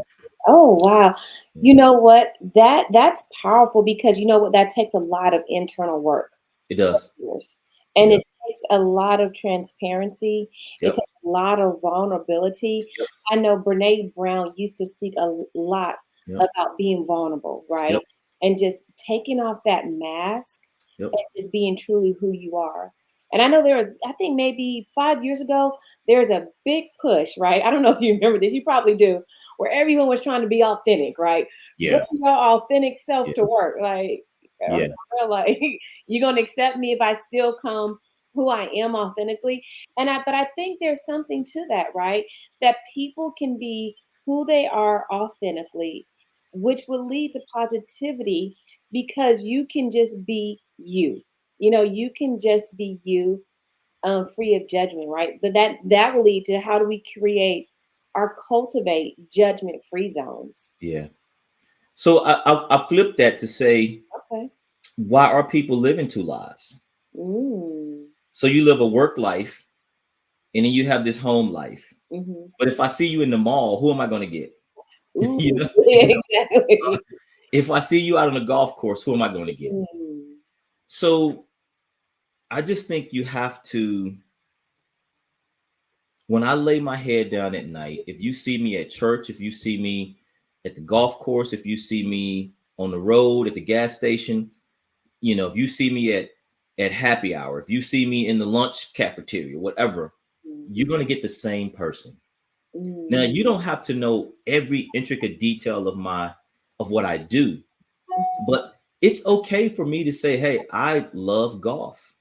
Oh, wow. Yeah. You know what? That's powerful because you know what? That takes a lot of internal work. It does. Years. It And does. it takes a lot of transparency. It Yep. takes a lot of vulnerability. Yep. I know Brene Brown used to speak a lot Yep. about being vulnerable, Yep. right? And just taking off that mask Yep. and just being truly who you are. And I know there was, I think maybe 5 years ago, there's a big push, right? I don't know if you remember this, you probably do, where everyone was trying to be authentic, right? Bring Yeah. your authentic self Yeah. to work. Like, Yeah. like you're gonna accept me if I still come who I am authentically. But I think there's something to that, right? That people can be who they are authentically, which will lead to positivity because you can just be you. You know, you can just be you, free of judgment, right? But that will lead to how do we create or cultivate judgment-free zones? Yeah. So I flip that to say, Okay. why are people living two lives? Mm. So you live a work life and then you have this home life. Mm-hmm. But if I see you in the mall, who am I going to get? Ooh, you know, yeah, exactly. if I see you out on the golf course, who am I going to get? Mm. So I just think you have to, when I lay my head down at night, if you see me at church, if you see me at the golf course, if you see me on the road at the gas station, if you see me at happy hour, if you see me in the lunch cafeteria, whatever, you're going to get the same person. Now, Mm. you don't have to know every intricate detail of what I do, but it's okay for me to say, hey, I love golf.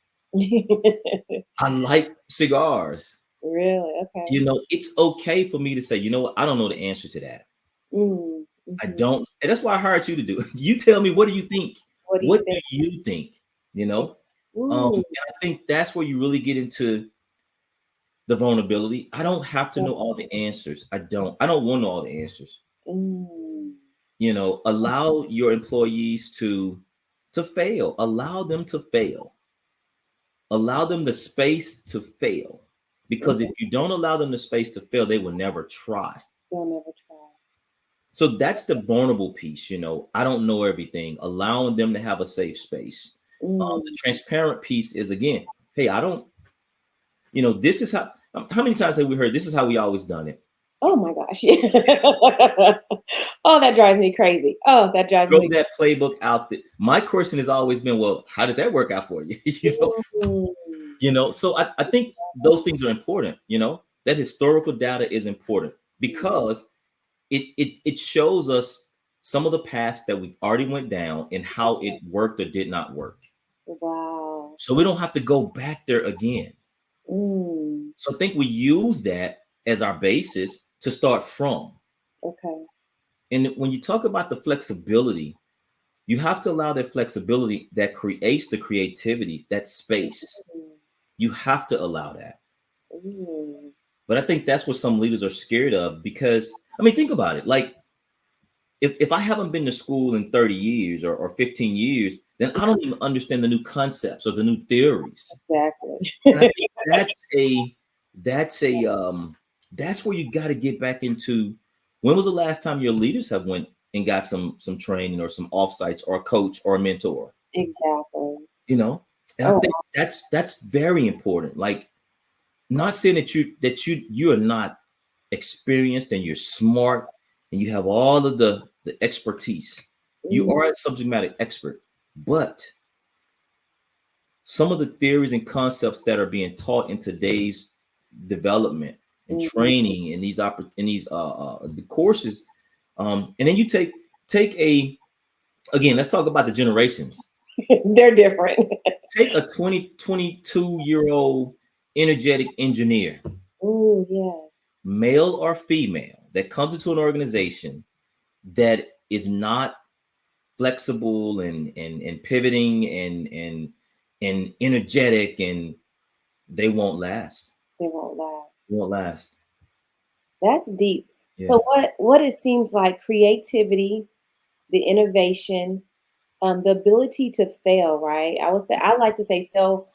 I like cigars. Really? Okay. It's okay for me to say, you know what, I don't know the answer to that. Mm. I Mhm. don't, and that's why I hired you to do it. You tell me, what do you think? What do you What do think? you think? You know, Ooh, and I think that's where you really get into the vulnerability. I don't have to yeah. know all the answers. I don't want to know all the answers. Mm. Allow your employees to fail. Allow them to fail. Allow them the space to fail. Because if Mhm. you don't allow them the space to fail, they will never try. They'll never try. So that's the vulnerable piece. I don't know everything. Allowing them to have a safe space. The Mm. transparent piece is, again, hey, I don't. This is how. How many times have we heard? This is how we always done it. Oh my gosh. Yeah. Oh, that drives me crazy. Oh, that drives Throw me. that playbook out there. My question has always been, well, how did that work out for you? Mm. So I think those things are important. That historical data is important because it shows us some of the paths that we've already went down and how it worked or did not work. Wow. So we don't have to go back there again. Mm. So I think we use that as our basis to start from. Okay. And when you talk about the flexibility, you have to allow that flexibility that creates the creativity, that space. Mm. You have to allow that. Mm. But I think that's what some leaders are scared of because, I mean, think about it. Like, if I haven't been to school in 30 years or 15 years, then I don't even understand the new concepts or the new theories. Exactly. And I think that's where you got to get back into. When was the last time your leaders have went and got some training or some offsites or a coach or a mentor? Exactly. You know, and I Oh, think that's very important. Like, not saying that you are not experienced and you're smart and you have all of the expertise. You mm, are a subject matter expert, but some of the theories and concepts that are being taught in today's development and mm. training in the courses, and then you take a again. Let's talk about the generations. They're different. Take a 22-year-old energetic engineer, Oh, yes. male or female, that comes into an organization that is not flexible and pivoting and energetic, and they won't last. They won't last. Won't last. That's deep. Yeah. So what it seems like creativity, the innovation, the ability to fail, right? I like to say fail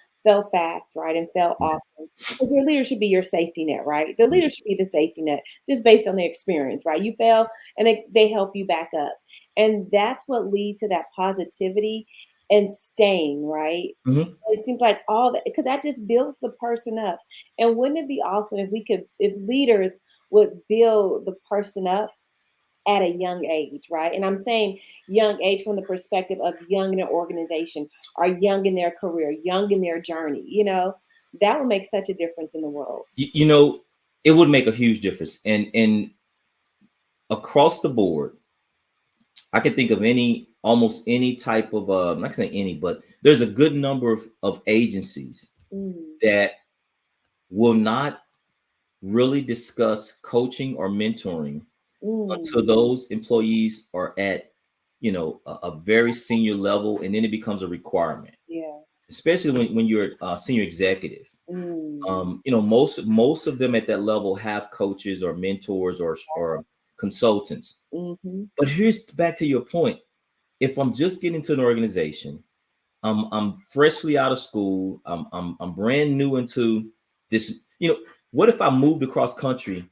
fast, right, and fail Yeah. often. Because your leader should be your safety net, right? The leader should be the safety net, just based on their experience, right? You fail, and they help you back up, and that's what leads to that positivity and staying, right? Mhm. It seems like all that because that just builds the person up. And wouldn't it be awesome if leaders would build the person up at a young age, right? And I'm saying young age from the perspective of young in their organization, or young in their career, young in their journey, that would make such a difference in the world. It would make a huge difference, and across the board, I can think of almost any type of I'm not saying any, but there's a good number of agencies Mm, that will not really discuss coaching or mentoring mm, until those employees are at a very senior level, and then it becomes a requirement, yeah. especially when you're a senior executive. Mm, Most of them at that level have coaches or mentors or consultants. mm-hmm. But here's back to your point. If I'm just getting to an organization, I'm freshly out of school, I'm brand new into this. What if I moved across country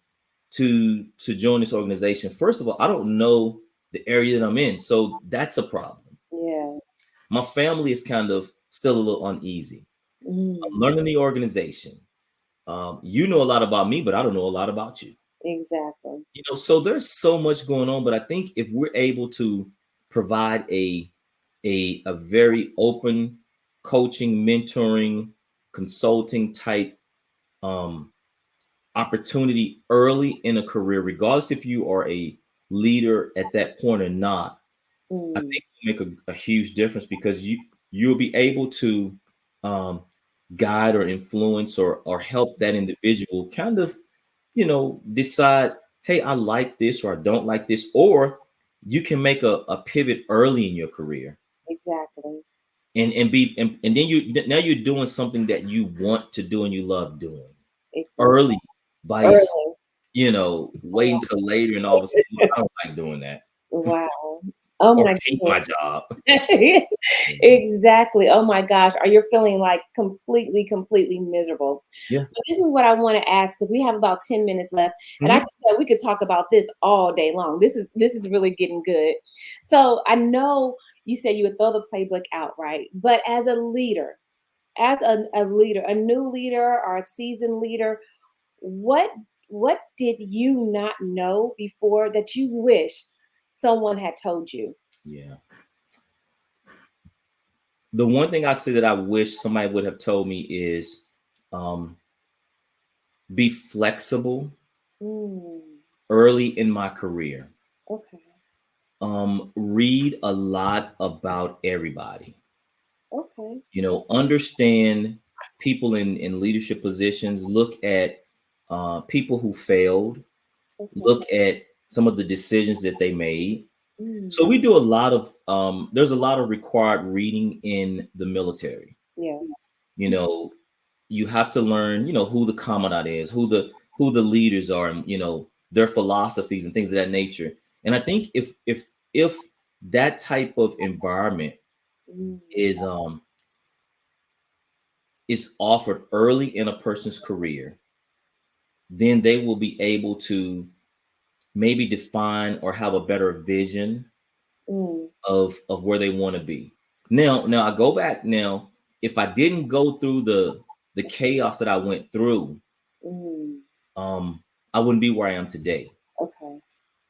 to join this organization? First of all, I don't know the area that I'm in, so that's a problem. Yeah. My family is kind of still a little uneasy. I'm Mm, learning the organization. You know a lot about me, but I don't know a lot about you. exactly. So there's so much going on. But I think if we're able to provide a very open coaching, mentoring, consulting type um, opportunity early in a career, regardless if you are a leader at that point or not, I Mm, think it'll make a huge difference because you'll be able to um, guide or influence or help that individual kind of decide, hey, I like this or I don't like this, or you can make a pivot early in your career, Exactly. and then now you're doing something that you want to do and you love doing Exactly. early, vice, Early. waiting till later and all of a sudden, "Well, I don't like doing that Wow. Oh or my hate my job." goodness. Yeah. Exactly. Oh my gosh. Are you feeling like completely, completely miserable? Yeah. But this is what I want to ask because we have about 10 minutes left. And I Mhm. can tell we could talk about this all day long. This is really getting good. So I know you said you would throw the playbook out, right? But as a leader, as a leader, a new leader or a seasoned leader, what what did you not know before that you wish someone had told you? Yeah. The one thing I say that I wish somebody would have told me is, um, be flexible Mm, early in my career. okay. Read a lot about everybody. Okay. Understand people in leadership positions. Look at people who failed. Okay. Look at some of the decisions that they made. So Mm, we do a lot of there's a lot of required reading in the military. yeah. You know, you have to learn, who the commandant is, who the leaders are, and their philosophies and things of that nature. And I think if that type of environment Mm, is offered early in a person's career, then they will be able to maybe define or have a better vision mm, of where they want to be. Now I go back now. If I didn't go through the chaos that I went through, mm. um, I wouldn't be where I am today. Okay.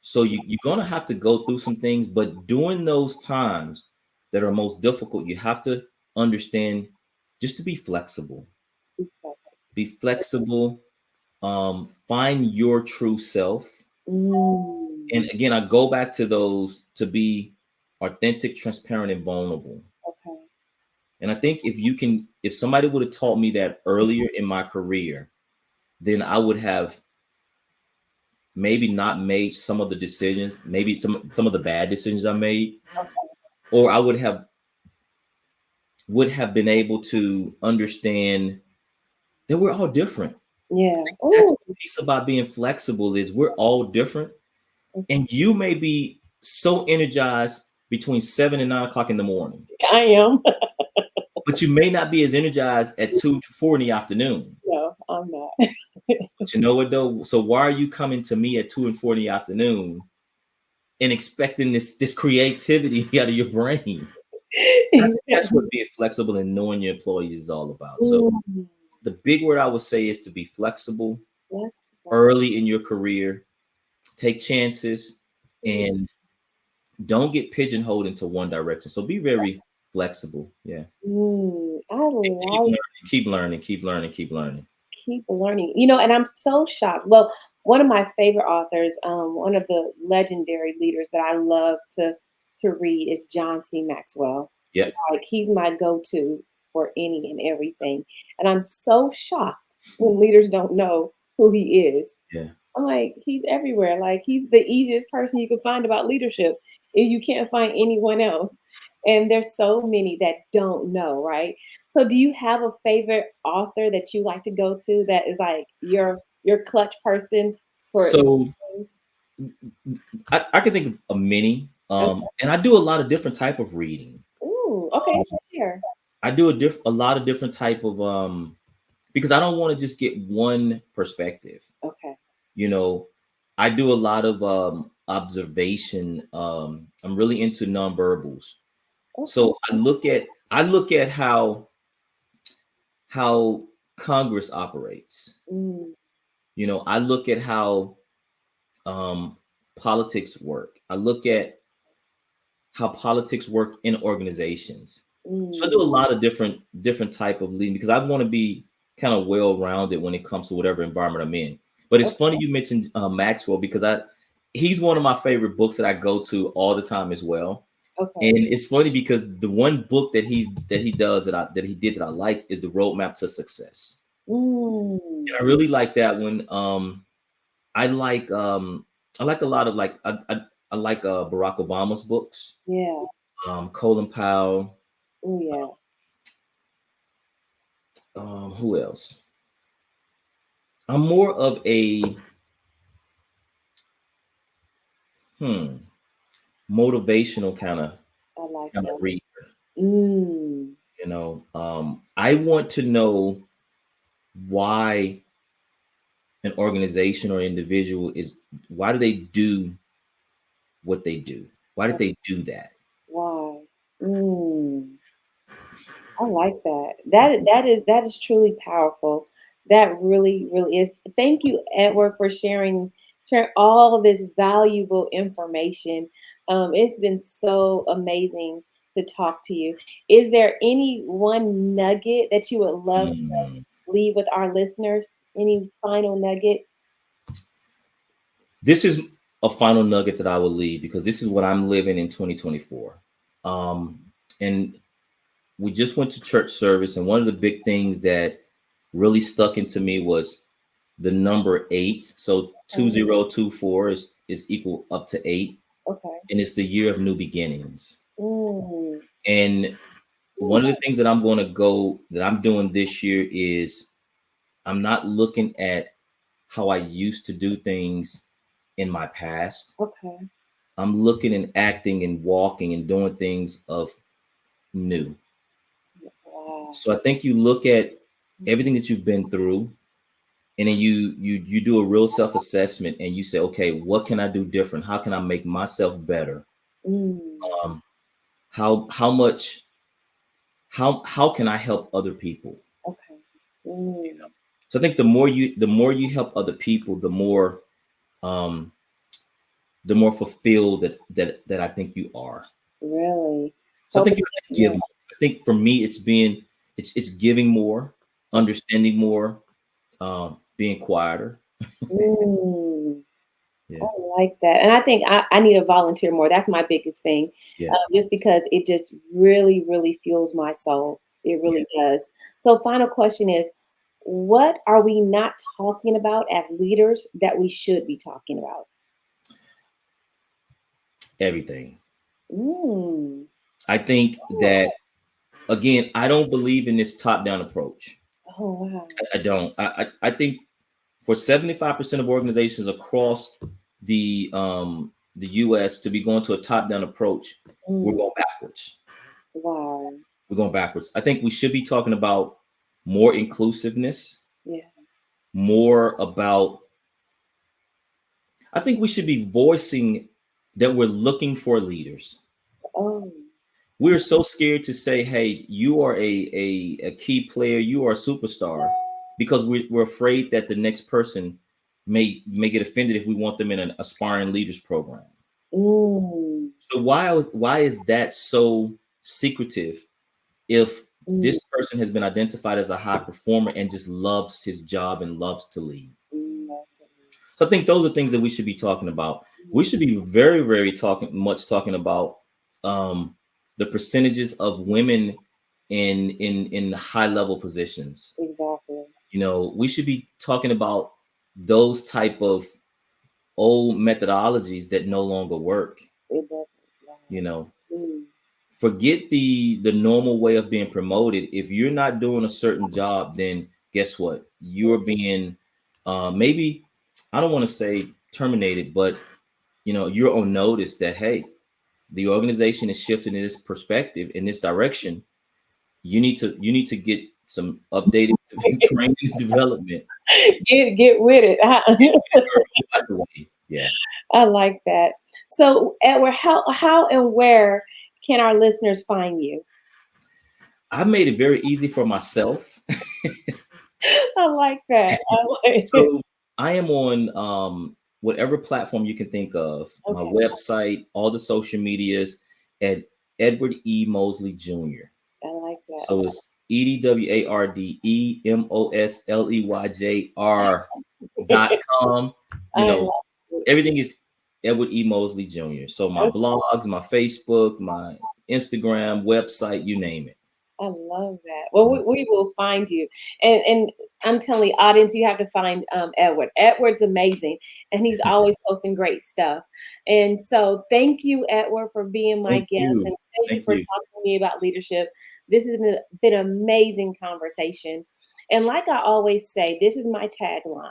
So you're gonna have to go through some things, but during those times that are most difficult, you have to understand just to be flexible. That's Be flexible. Find your true self. And mm, again, I go back to those to be authentic, transparent, and vulnerable. okay. And I think if somebody would have taught me that earlier in my career, then I would have maybe not made some of the decisions, maybe some of the bad decisions I made, Okay. or I would have been able to understand that we're all different. Yeah. That's Oh, the piece about being flexible is we're all different, and you may be so energized between 7 and 9 o'clock in the morning, I am. but you may not be as energized at 2 to 4 in the afternoon. No, I'm not. But you know what though? So why are you coming to me at 2 and 4 in the afternoon and expecting this creativity out of your brain? I think that's Exactly. what being flexible and knowing your employees is all about. So Mm, the big word I would say is to be flexible flexible. early in your career, take chances, Mm, and don't get pigeonholed into one direction. So be very flexible. Yeah. I And keep like learning, keep learning, keep learning, keep learning. keep learning. And I'm so shocked. Well, one of my favorite authors, one of the legendary leaders that I love to read is John C. Maxwell. Yeah. Like he's my go-to for any and everything. And I'm so shocked when leaders don't know who he is. Yeah. I'm like, he's everywhere. Like he's the easiest person you can find about leadership if you can't find anyone else. And there's so many that don't know, right? So do you have a favorite author that you like to go to that is like your clutch person for So things? I can think of a many. Okay. And I do a lot of different type of reading. Ooh, okay, share. I do a lot of different type of because I don't want to just get one perspective. Okay. You know, I do a lot of observation. I'm really into nonverbals. Okay. So I look at how Congress operates. Mm, I look at how um politics work. I look at how politics work in organizations. So I do mm, a lot of different type of leading because I want to be kind of well rounded when it comes to whatever environment I'm in. But it's okay. funny you mentioned Maxwell because he's one of my favorite books that I go to all the time as well. Okay. And it's funny because the one book that he did that I like is the Roadmap to Success. And Mm, I really like that one. I like I like a lot of like I like Barack Obama's books. Yeah. Colin Powell. Oh, yeah. Who else? I'm more of a hmm motivational I like kind of that. read. Mm. I want to know why an organization or individual is why do they do what they do? Why did they do that? Why? Mm. I like that. That is truly powerful. That really, really is. Thank you, Edward, for sharing all of this valuable information. It's been so amazing to talk to you. Is there any one nugget that you would love to Hmm. leave with our listeners? Any final nugget? This is a final nugget that I will leave because this is what I'm living in 2024. Um, and we just went to church service, and one of the big things that really stuck into me was the number eight. So Okay. 2024 is equal up to eight, Okay. and it's the year of new beginnings. Mm. And one of the things that I'm doing this year is I'm not looking at how I used to do things in my past. Okay. I'm looking and acting and walking and doing things of new. Wow. So I think you look at everything that you've been through, and then you do a real self-assessment and you say, okay, what can I do different? How can I make myself better? Mm. Um, how much how can I help other people? Okay. Mm. So I think the more you help other people, um the more fulfilled that I think you are. Really? So I think Helping. you have to give Yeah. more. I think for me, it's giving more, Okay. understanding more, being quieter. Mm. I Yeah, like that. And I think I need to volunteer more. That's my biggest thing. yeah, Just because it just really, really fuels my soul. It yeah. really does. So, final question is, what are we not talking about as leaders that we should be talking about? Everything. Mm. I think that again, I don't believe in this top-down approach. Oh, wow. I don't. I think for 75% of organizations across the US to be going to a top-down approach, we're Mm. going backwards. Wow. We're going backwards. I think we should be talking about more inclusiveness, Yeah. more about, I think we should be voicing that we're looking for leaders. Oh. We're so scared to say, hey, you are a key player, you are a superstar, because we're afraid that the next person may get offended if we want them in an aspiring leaders program. Mm. So why is that so secretive if Mm. this person has been identified as a high performer and just loves his job and loves to lead? Mm. Absolutely. So I think those are things that we should be talking about. We Mm. should be very talking about um, the percentages of women in high level positions. Exactly. We should be talking about those type of old methodologies that no longer work. It doesn't. Wow. You know, Mm. forget the normal way of being promoted. If you're not doing a certain job, then guess what? You're being maybe, I don't want to say terminated, but you're on notice that, hey, the organization is shifting in this perspective, in this direction. You need to get some updated training and development. Get with it. Get out the way. Yeah. I like that. So, Edward, how and where can our listeners find you? I made it very easy for myself. I like that. I like it. So I am on whatever platform you can think of, my Okay, website, all the social medias at Edward E. Mosely Jr. I like that. So it's EDWARDEMOSLEYJR.com. You I know, love it. everything is Edward E. Mosely Jr. So my Okay, blogs, my Facebook, my Instagram, website, you name it. I love that. Well, we will find you. And I'm telling the audience, you have to find Edward. Edward's amazing, and he's always posting great stuff. And so, thank you, Edward, for being my Thank guest, you. and thank you Thank for you. talking to me about leadership. This has been an amazing conversation. And like I always say, this is my tagline: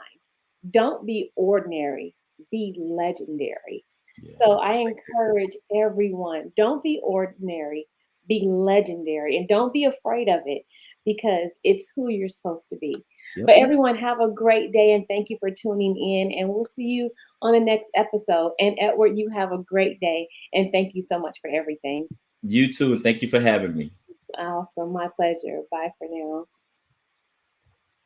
don't be ordinary, be legendary. Yeah. So I encourage everyone, don't be ordinary, be legendary, and don't be afraid of it because it's who you're supposed to be. Yep. But everyone, have a great day and thank you for tuning in. And we'll see you on the next episode. And Edward, you have a great day and thank you so much for everything. You too. And thank you for having me. Awesome. My pleasure. Bye for now.